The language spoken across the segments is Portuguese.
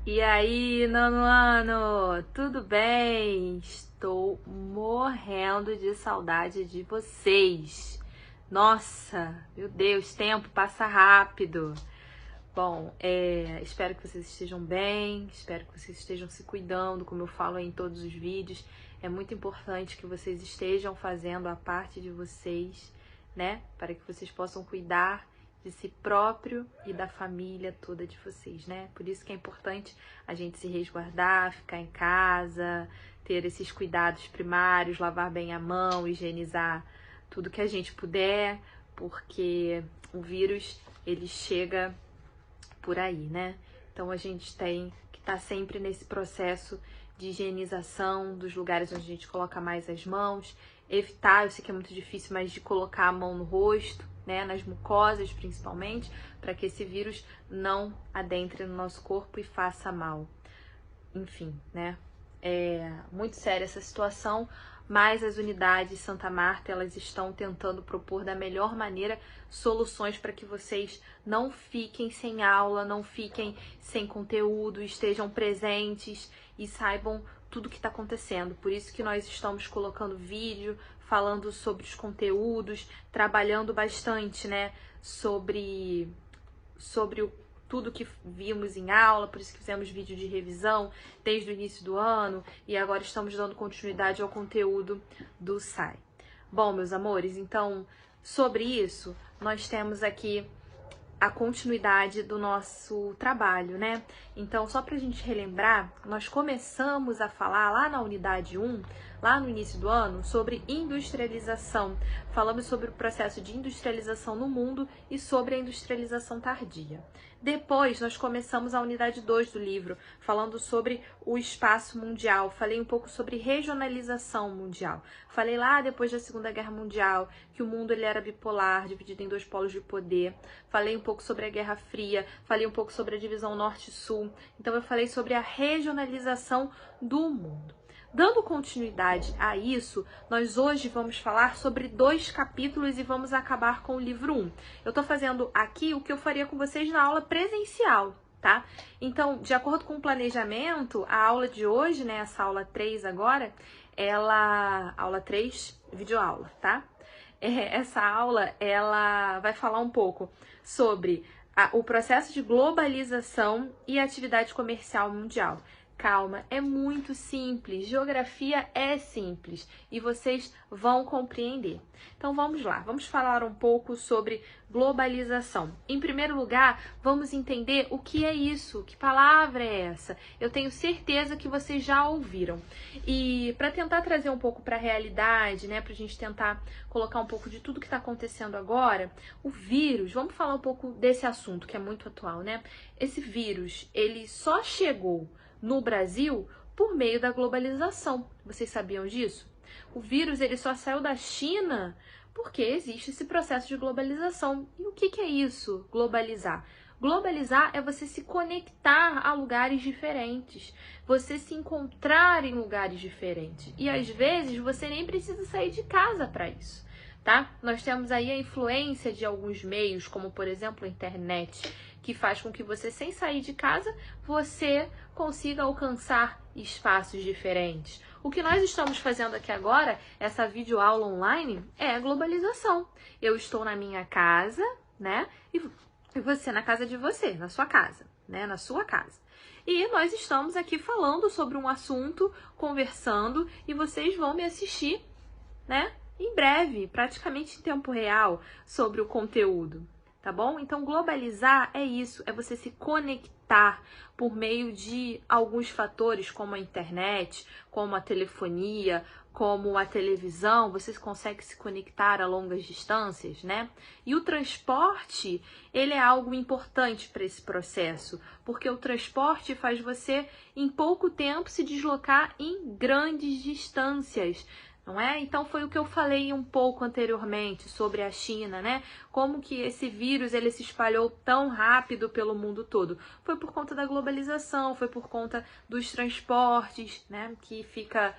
E aí, nono ano, tudo bem? Estou morrendo de saudade de vocês. Nossa, meu Deus, tempo passa rápido. Bom, espero que vocês estejam bem, espero que vocês estejam se cuidando, como eu falo em todos os vídeos. É muito importante que vocês estejam fazendo a parte de vocês, né? Para que vocês possam cuidar de si próprio e da família toda de vocês, né? Por isso que é importante a gente se resguardar, ficar em casa, ter esses cuidados primários, lavar bem a mão, higienizar tudo que a gente puder, porque o vírus, ele chega por aí, né? Então a gente tem que estar sempre nesse processo de higienização dos lugares onde a gente coloca mais as mãos, evitar, eu sei que é muito difícil, mas de colocar a mão no rosto, né, nas mucosas principalmente, para que esse vírus não adentre no nosso corpo e faça mal. Enfim, né? É muito séria essa situação, mas as unidades Santa Marta, elas estão tentando propor da melhor maneira soluções para que vocês não fiquem sem aula, não fiquem sem conteúdo, estejam presentes e saibam tudo que está acontecendo. Por isso que nós estamos colocando vídeo, falando sobre os conteúdos, trabalhando bastante, né, sobre tudo que vimos em aula, por isso que fizemos vídeo de revisão desde o início do ano e agora estamos dando continuidade ao conteúdo do SAI. Bom, meus amores, então, sobre isso, nós temos aqui a continuidade do nosso trabalho, né? Então, só pra gente relembrar, nós começamos a falar lá na unidade 1, lá no início do ano, sobre industrialização. Falamos sobre o processo de industrialização no mundo e sobre a industrialização tardia. Depois, nós começamos a unidade 2 do livro, falando sobre o espaço mundial. Falei um pouco sobre regionalização mundial. Falei lá depois da Segunda Guerra Mundial, que o mundo ele era bipolar, dividido em dois polos de poder. Falei um pouco sobre a Guerra Fria, falei um pouco sobre a divisão Norte-Sul. Então, eu falei sobre a regionalização do mundo. Dando continuidade a isso, nós hoje vamos falar sobre 2 capítulos e vamos acabar com o livro 1. Eu tô fazendo aqui o que eu faria com vocês na aula presencial, tá? Então, de acordo com o planejamento, a aula de hoje, né, essa aula 3 agora, aula 3, videoaula, tá? Essa aula, ela vai falar um pouco sobre o processo de globalização e atividade comercial mundial. Calma, é muito simples, geografia é simples e vocês vão compreender. Então vamos lá, vamos falar um pouco sobre globalização. Em primeiro lugar, vamos entender o que é isso, que palavra é essa. Eu tenho certeza que vocês já ouviram. E para tentar trazer um pouco para a realidade, né, para a gente tentar colocar um pouco de tudo que está acontecendo agora, o vírus, vamos falar um pouco desse assunto que é muito atual, né? Esse vírus, ele só chegou no Brasil por meio da globalização. Vocês sabiam disso? O vírus ele só saiu da China porque existe esse processo de globalização. E o que é isso, globalizar? Globalizar é você se conectar a lugares diferentes, você se encontrar em lugares diferentes. E às vezes você nem precisa sair de casa para isso, tá? Nós temos aí a influência de alguns meios, como por exemplo a internet, que faz com que você, sem sair de casa, você consiga alcançar espaços diferentes. O que nós estamos fazendo aqui agora, essa videoaula online, é a globalização. Eu estou na minha casa, né? E você na casa de você, na sua casa, né? Na sua casa. E nós estamos aqui falando sobre um assunto, conversando, e vocês vão me assistir, né? Em breve, praticamente em tempo real, sobre o conteúdo. Tá bom? Então, globalizar é isso, é você se conectar por meio de alguns fatores, como a internet, como a telefonia, como a televisão, você consegue se conectar a longas distâncias, né? E o transporte, ele é algo importante para esse processo, porque o transporte faz você, em pouco tempo, se deslocar em grandes distâncias, não é? Então foi o que eu falei um pouco anteriormente sobre a China, né? Como que esse vírus ele se espalhou tão rápido pelo mundo todo? Foi por conta da globalização, foi por conta dos transportes, né? Que fica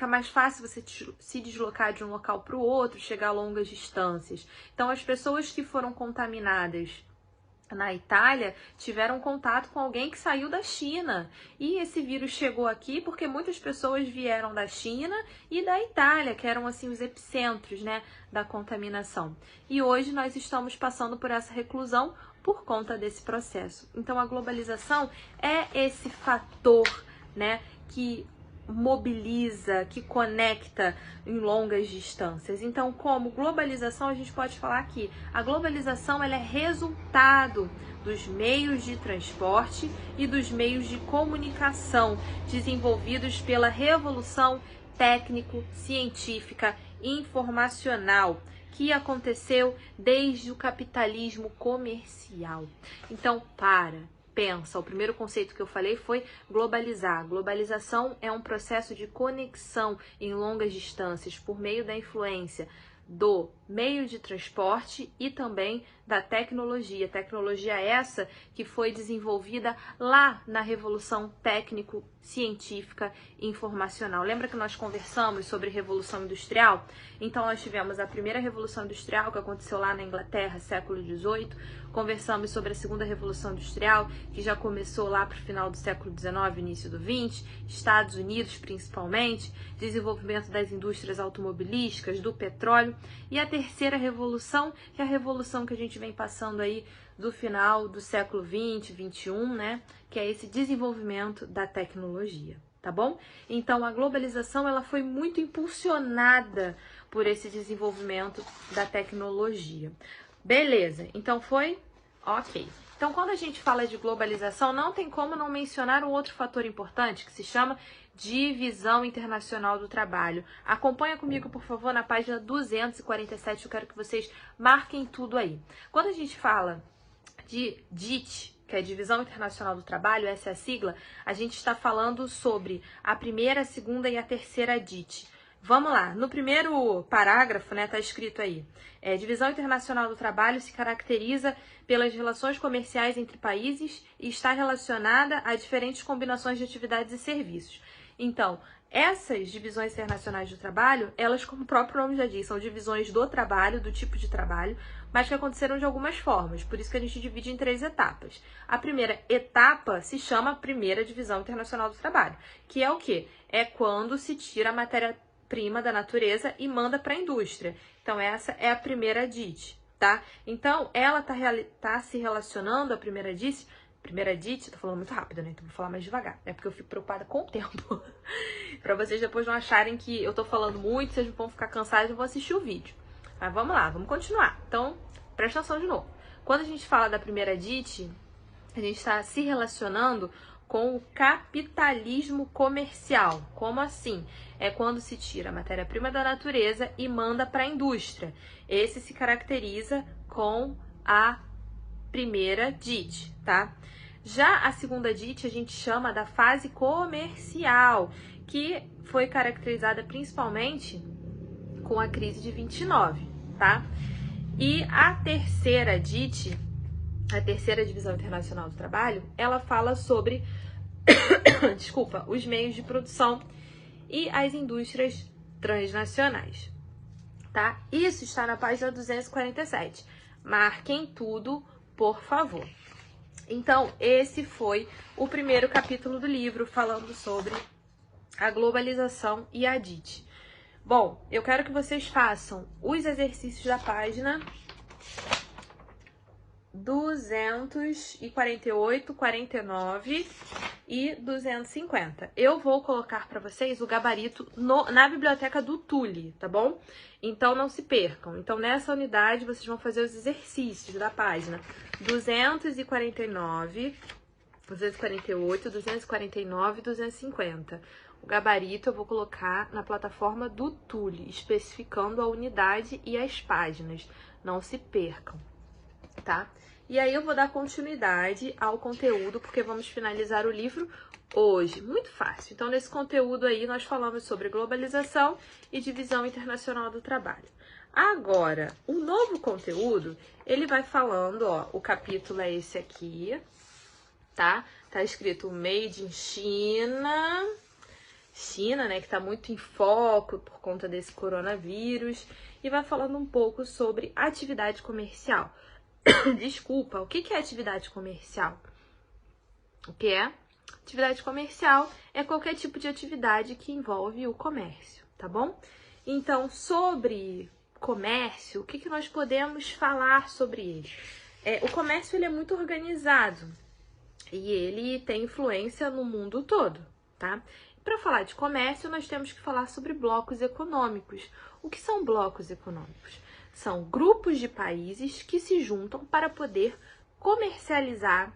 mais fácil você se deslocar de um local para o outro, chegar a longas distâncias. Então as pessoas que foram contaminadas na Itália tiveram contato com alguém que saiu da China. E esse vírus chegou aqui porque muitas pessoas vieram da China e da Itália, que eram assim os epicentros, né, da contaminação. E hoje nós estamos passando por essa reclusão por conta desse processo. Então a globalização é esse fator, né, que mobiliza, que conecta em longas distâncias. Então, como globalização, a gente pode falar que a globalização ela é resultado dos meios de transporte e dos meios de comunicação desenvolvidos pela revolução técnico-científica informacional que aconteceu desde o capitalismo comercial. Então, pensa, o primeiro conceito que eu falei foi globalizar. Globalização é um processo de conexão em longas distâncias por meio da influência do meio de transporte e também da tecnologia. Tecnologia essa que foi desenvolvida lá na Revolução Técnico-Científica e Informacional. Lembra que nós conversamos sobre Revolução Industrial? Então, nós tivemos a primeira Revolução Industrial, que aconteceu lá na Inglaterra, século XVIII. Conversamos sobre a segunda Revolução Industrial, que já começou lá para o final do século XIX, início do XX, Estados Unidos principalmente, desenvolvimento das indústrias automobilísticas, do petróleo. E a terceira revolução, que é a revolução que a gente vem passando aí do final do século XX, XXI, né? Que é esse desenvolvimento da tecnologia, tá bom? Então, a globalização, ela foi muito impulsionada por esse desenvolvimento da tecnologia. Beleza, então foi? Ok. Então, quando a gente fala de globalização, não tem como não mencionar um outro fator importante que se chama divisão internacional do trabalho. Acompanha comigo, por favor, na página 247, eu quero que vocês marquem tudo aí. Quando a gente fala de DIT, que é Divisão Internacional do Trabalho, essa é a sigla, a gente está falando sobre a primeira, a segunda e a terceira DIT. Vamos lá, no primeiro parágrafo, né, tá escrito aí, Divisão Internacional do Trabalho se caracteriza pelas relações comerciais entre países e está relacionada a diferentes combinações de atividades e serviços. Então, essas divisões internacionais do trabalho, elas, como o próprio nome já diz, são divisões do trabalho, do tipo de trabalho, mas que aconteceram de algumas formas, por isso que a gente divide em 3 etapas. A primeira etapa se chama Primeira Divisão Internacional do Trabalho, que é o quê? É quando se tira a matéria-prima da natureza e manda para a indústria. Então, essa é a primeira DIT, tá? Então, ela tá se relacionando, a primeira DIT, tô falando muito rápido, né? Então vou falar mais devagar. É porque eu fico preocupada com o tempo. Pra vocês depois não acharem que eu tô falando muito, vocês vão ficar cansados e vão assistir o vídeo. Mas vamos lá, vamos continuar. Então, presta atenção de novo. Quando a gente fala da primeira DIT, a gente está se relacionando com o capitalismo comercial. Como assim? É quando se tira a matéria-prima da natureza e manda para a indústria. Esse se caracteriza com a primeira DIT, tá? Já a segunda DIT a gente chama da fase comercial, que foi caracterizada principalmente com a crise de 29, tá? E a terceira DIT, a terceira Divisão Internacional do Trabalho, ela fala sobre, desculpa, os meios de produção e as indústrias transnacionais, tá? Isso está na página 247. Marquem tudo, por favor. Então, esse foi o primeiro capítulo do livro, falando sobre a globalização e a DIT. Bom, eu quero que vocês façam os exercícios da página 248, 49 e 250. Eu vou colocar para vocês o gabarito na biblioteca do Tule, tá bom? Então, não se percam. Então, nessa unidade, vocês vão fazer os exercícios da página 249, 248, 249 e 250. O gabarito eu vou colocar na plataforma do Tule, especificando a unidade e as páginas. Não se percam, tá? E aí eu vou dar continuidade ao conteúdo, porque vamos finalizar o livro hoje. Muito fácil. Então, nesse conteúdo aí, nós falamos sobre globalização e divisão internacional do trabalho. Agora, o novo conteúdo, ele vai falando, ó, o capítulo é esse aqui, tá? Tá escrito Made in China, né, que tá muito em foco por conta desse coronavírus, e vai falando um pouco sobre atividade comercial. Desculpa, o que é atividade comercial? O que é? Atividade comercial é qualquer tipo de atividade que envolve o comércio, tá bom? Então, sobre comércio, o que nós podemos falar sobre ele? O comércio ele é muito organizado e ele tem influência no mundo todo, tá? Para falar de comércio, nós temos que falar sobre blocos econômicos. O que são blocos econômicos? São grupos de países que se juntam para poder comercializar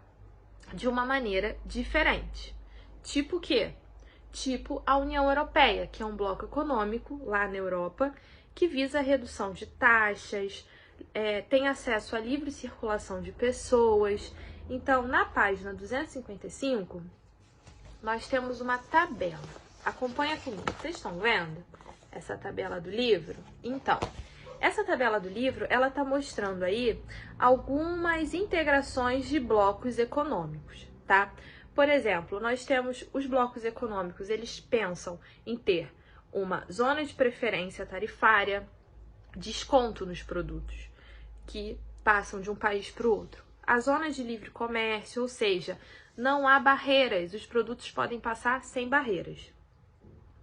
de uma maneira diferente. Tipo o quê? Tipo a União Europeia, que é um bloco econômico lá na Europa, que visa a redução de taxas, tem acesso à livre circulação de pessoas. Então, na página 255, nós temos uma tabela. Acompanha comigo. Vocês estão vendo essa tabela do livro? Então, essa tabela do livro, ela está mostrando aí algumas integrações de blocos econômicos, tá? Por exemplo, nós temos os blocos econômicos, eles pensam em ter uma zona de preferência tarifária, desconto nos produtos que passam de um país para o outro. A zona de livre comércio, ou seja, não há barreiras, os produtos podem passar sem barreiras,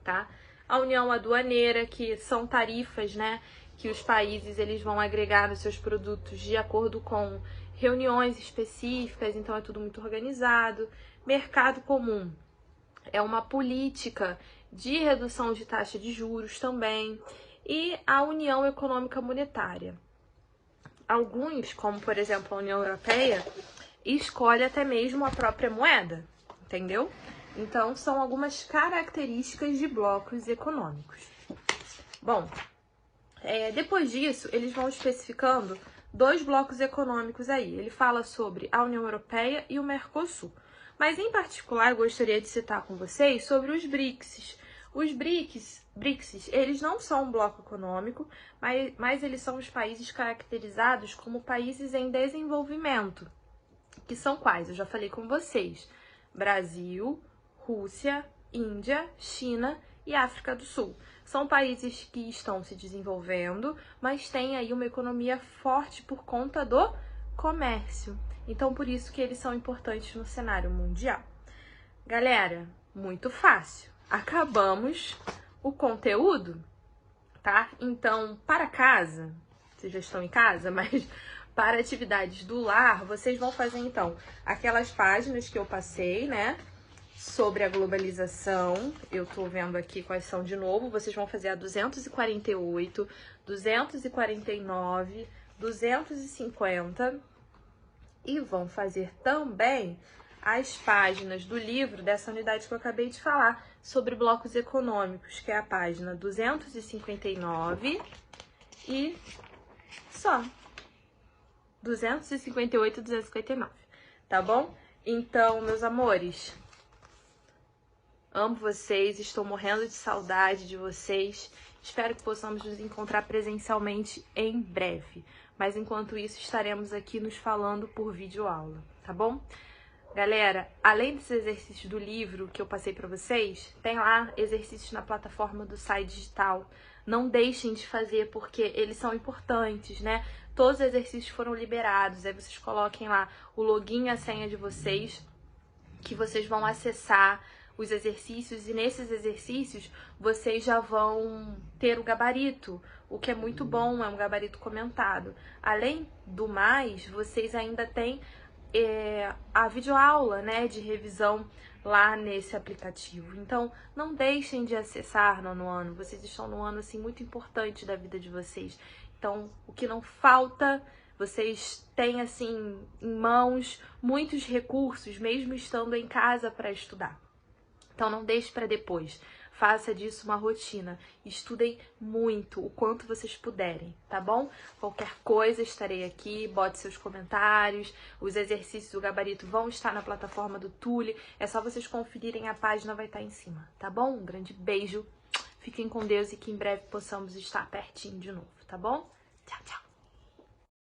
tá? A união aduaneira, que são tarifas, né, que os países eles vão agregar nos seus produtos de acordo com reuniões específicas, então é tudo muito organizado. Mercado comum é uma política de redução de taxa de juros também. E a União Econômica Monetária. Alguns, como por exemplo a União Europeia, escolhe até mesmo a própria moeda, entendeu? Então, são algumas características de blocos econômicos. Bom, depois disso, eles vão especificando 2 blocos econômicos aí. Ele fala sobre a União Europeia e o Mercosul. Mas, em particular, eu gostaria de citar com vocês sobre os BRICS. Os BRICS, eles não são um bloco econômico, mas eles são os países caracterizados como países em desenvolvimento. Que são quais? Eu já falei com vocês. Brasil, Rússia, Índia, China e África do Sul. São países que estão se desenvolvendo, mas têm aí uma economia forte por conta do comércio. Então, por isso que eles são importantes no cenário mundial. Galera, muito fácil. Acabamos o conteúdo, tá? Então, para casa, vocês já estão em casa, mas para atividades do lar, vocês vão fazer, então, aquelas páginas que eu passei, né? Sobre a globalização, eu tô vendo aqui quais são de novo, vocês vão fazer a 248, 249, 250 e vão fazer também as páginas do livro dessa unidade que eu acabei de falar sobre blocos econômicos, que é a página 259 e só 258 e 259, tá bom? Então, meus amores, amo vocês, estou morrendo de saudade de vocês. Espero que possamos nos encontrar presencialmente em breve. Mas enquanto isso, estaremos aqui nos falando por videoaula, tá bom? Galera, além desses exercícios do livro que eu passei para vocês, tem lá exercícios na plataforma do Sai Digital. Não deixem de fazer porque eles são importantes, né? Todos os exercícios foram liberados. Aí vocês coloquem lá o login e a senha de vocês, que vocês vão acessar os exercícios, e nesses exercícios vocês já vão ter o gabarito, o que é muito bom, é um gabarito comentado. Além do mais, vocês ainda têm a videoaula, né, de revisão lá nesse aplicativo. Então, não deixem de acessar no ano. Vocês estão num ano, assim, muito importante da vida de vocês. Então, o que não falta, vocês têm, assim, em mãos muitos recursos, mesmo estando em casa para estudar. Então, não deixe para depois. Faça disso uma rotina. Estudem muito, o quanto vocês puderem, tá bom? Qualquer coisa, estarei aqui. Bote seus comentários. Os exercícios do gabarito vão estar na plataforma do Tule. É só vocês conferirem, a página vai estar em cima, tá bom? Um grande beijo. Fiquem com Deus e que em breve possamos estar pertinho de novo, tá bom? Tchau, tchau.